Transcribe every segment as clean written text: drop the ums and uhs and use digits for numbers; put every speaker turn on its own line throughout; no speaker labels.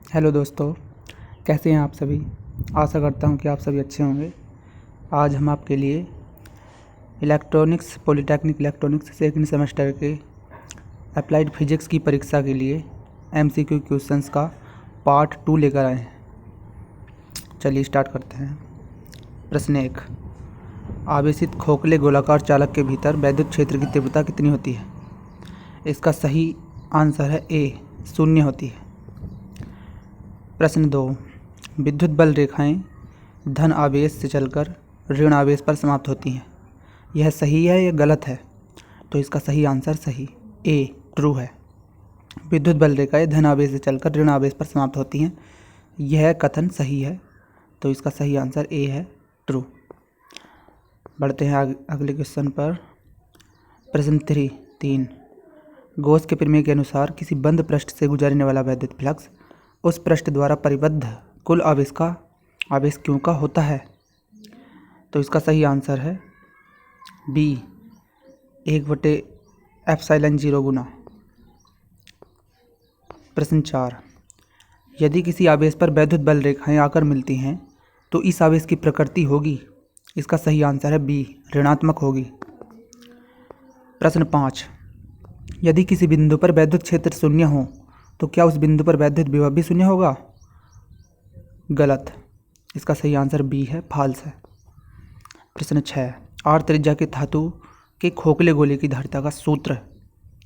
Hello दोस्तों, कैसे हैं आप सभी। आशा करता हूं कि आप सभी अच्छे होंगे। आज हम आपके लिए electronics polytechnic electronics second semester के अप्लाइड फिजिक्स की परीक्षा के लिए एमसीक्यू क्वेश्चंस का पार्ट 2 लेकर आए हैं। चलिए स्टार्ट करते हैं। प्रश्न 1, आवेशित खोखले गोलाकार चालक के भीतर वैद्युत क्षेत्र की तीव्रता कितनी होती है। इसका सही आंसर है ए, 0 होती है। प्रश्न 2, विद्युत बल रेखाएं धन आवेश से चलकर ऋण आवेश पर समाप्त होती हैं। यह सही है या गलत है? तो इसका सही आंसर सही ए, ट्रू है। विद्युत बल रेखाएं धन आवेश से चलकर ऋण आवेश पर समाप्त होती हैं, यह कथन सही है। तो इसका सही आंसर ए है, ट्रू। बढ़ते हैं अगले क्वेश्चन पर। प्रश्न 3, गॉस के प्रमेय के अनुसार किसी बंद पृष्ठ से गुजरने वाला वैद्युत फ्लक्स उस पृष्ठ द्वारा परिबद्ध कुल आवेश क्यों का होता है। तो इसका सही आंसर है बी, 1/ε0 गुना। प्रश्न 4, यदि किसी आवेश पर वैद्युत बल रेखाएं आकर मिलती हैं तो इस आवेश की प्रकृति होगी। इसका सही आंसर है बी, ऋणात्मक होगी। प्रश्न 5, यदि किसी बिंदु पर वैद्युत क्षेत्र 0 हो तो क्या उस बिंदु पर वैद्युत विभव भी 0 होगा। गलत। इसका सही आंसर बी है, फॉल्स है। प्रश्न 6, आर त्रिज्या के धातु के खोखले गोले की धारिता का सूत्र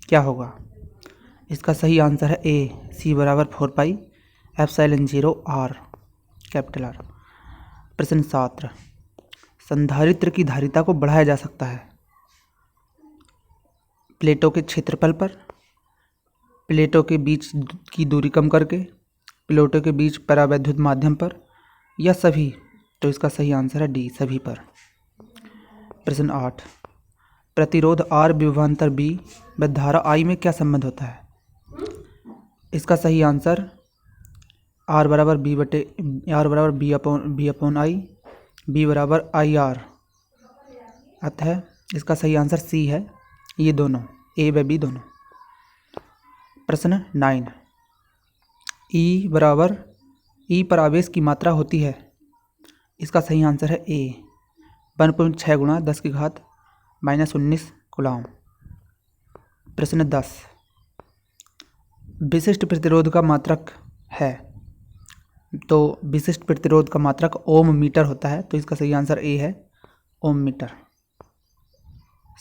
क्या होगा। इसका सही आंसर है ए, C = 4πε0 R, कैपिटल R। प्रश्न 7, संधारित्र की धारिता को बढ़ाया जा सकता है प्लेटों के क्षेत्रफल पर, प्लेटों के बीच की दूरी कम करके, प्लेटों के बीच परावैद्युत माध्यम पर, या सभी। तो इसका सही आंसर है डी, सभी पर। प्रश्न 8, प्रतिरोध R विभवांतर B व धारा I में क्या संबंध होता है। इसका सही answer R = B/I, B = IR। अतः इसका सही आंसर सी है, ये दोनों, ए व बी दोनों। प्रश्न 9, E पर आवेश की मात्रा होती है। इसका सही आंसर है ए, 1.6 × 10⁻⁻19 कूलम। प्रश्न 10, विशिष्ट प्रतिरोध का मात्रक है। तो विशिष्ट प्रतिरोध का मात्रक ओम मीटर होता है। तो इसका सही आंसर ए है, ओम मीटर।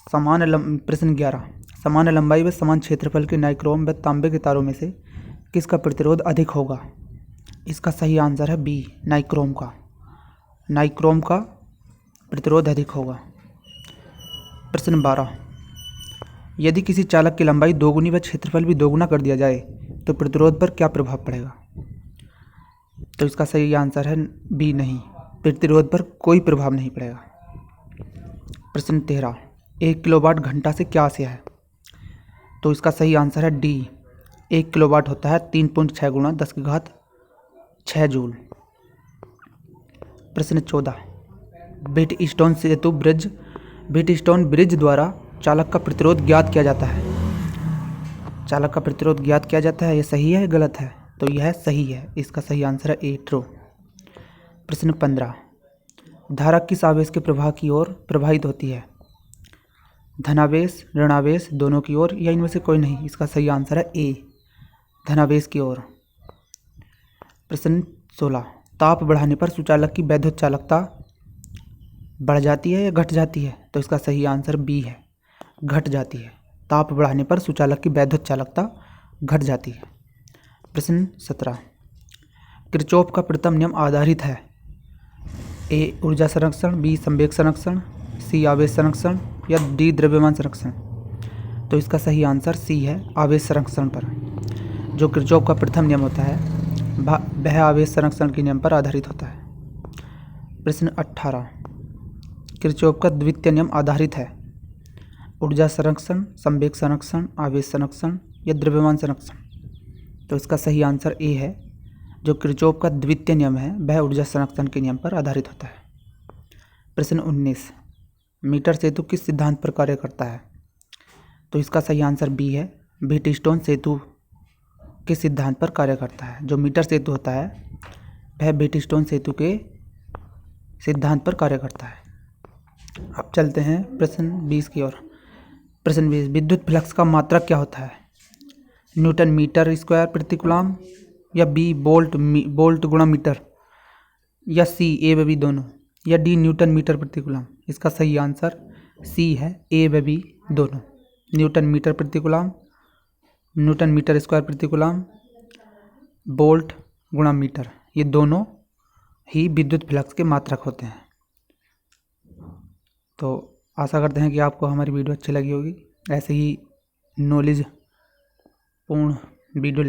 प्रश्न 11, समान लंबाई व समान क्षेत्रफल के नाइक्रोम व तांबे के तारों में से किसका प्रतिरोध अधिक होगा। इसका सही आंसर है बी, नाइक्रोम का। नाइक्रोम का प्रतिरोध अधिक होगा। प्रश्न 12, यदि किसी चालक की लंबाई 2 गुनी व क्षेत्रफल भी 2 गुना कर दिया जाए तो प्रतिरोध पर क्या प्रभाव पड़ेगा। तो इसका सही आंसर है बी, नहीं, प्रतिरोध पर कोई प्रभाव नहीं पड़ेगा। प्रश्न 13, 1 किलोवाट घंटा से क्या आशय है। तो इसका सही आंसर है डी, 1 किलोवाट होता है 3.6 × 10⁶ जूल। प्रश्न 14, व्हीटस्टोन ब्रिज द्वारा चालक का प्रतिरोध ज्ञात किया जाता है। चालक का प्रतिरोध ज्ञात किया जाता है, यह सही है गलत है। तो यह सही है, इसका सही आंसर है ए, ट्रू। प्रश्न 15, धारा किस आवेश के प्रवाह की ओर प्रवाहित होती है। धनावेश, ऋणावेश, दोनों की ओर, या इनमें से कोई नहीं। इसका सही आंसर है ए, धनावेश की ओर। प्रश्न 16, ताप बढ़ाने पर सुचालक की वैद्युत चालकता बढ़ जाती है या घट जाती है। तो इसका सही आंसर बी है, घट जाती है। ताप बढ़ाने पर सुचालक की वैद्युत चालकता घट जाती है। प्रश्न 17, किरचॉफ का प्रथम नियम आधारित है। ए, ऊर्जा संरक्षण, बी, संवेग संरक्षण, सी, आवेश संरक्षण, या डी, द्रव्यमान संरक्षण। तो इसका सही आंसर सी है, आवेश संरक्षण पर। जो किरचॉफ का प्रथम नियम होता है वह आवेश संरक्षण के नियम पर आधारित होता है। प्रश्न 18, किरचॉफ का द्वितीय नियम आधारित है। ऊर्जा संरक्षण, संवेग संरक्षण, आवेश संरक्षण, या द्रव्यमान संरक्षण। तो इसका सही आंसर ए है, जो किरचॉफ का द्वितीय नियम है वह ऊर्जा संरक्षण के नियम पर आधारित होता है। प्रश्न 19, मीटर सेतु किस सिद्धांत पर कार्य करता है। तो इसका सही आंसर बी है, व्हीटस्टोन सेतु के सिद्धांत पर कार्य करता है। जो मीटर सेतु होता है वह व्हीटस्टोन सेतु के सिद्धांत पर कार्य करता है। अब चलते हैं प्रश्न 20 की ओर। प्रश्न 20, विद्युत फ्लक्स का मात्रक क्या होता है? न्यूटन मीटर स्क्वायर प्रति कूलम, या बी वोल्ट गुणा मीटर, या सी ए व बी दोनों, या डी न्यूटन मीटर प्रति कूलम। इसका सही आंसर सी है, ए व बी दोनों। न्यूटन मीटर प्रति कूलम, न्यूटन मीटर स्क्वायर प्रति कूलम, वोल्ट गुणा मीटर, ये दोनों ही विद्युत फ्लक्स के मात्रक होते हैं। तो आशा करते हैं कि आपको हमारी वीडियो अच्छी लगी होगी। ऐसे ही नॉलेज पूर्ण वीडियो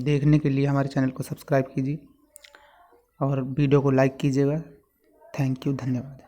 देखने के लिए हमारे चैनल को सब्सक्राइब कीजिए और वीडियो को लाइक कीजिएगा। थैंक यू, धन्यवाद।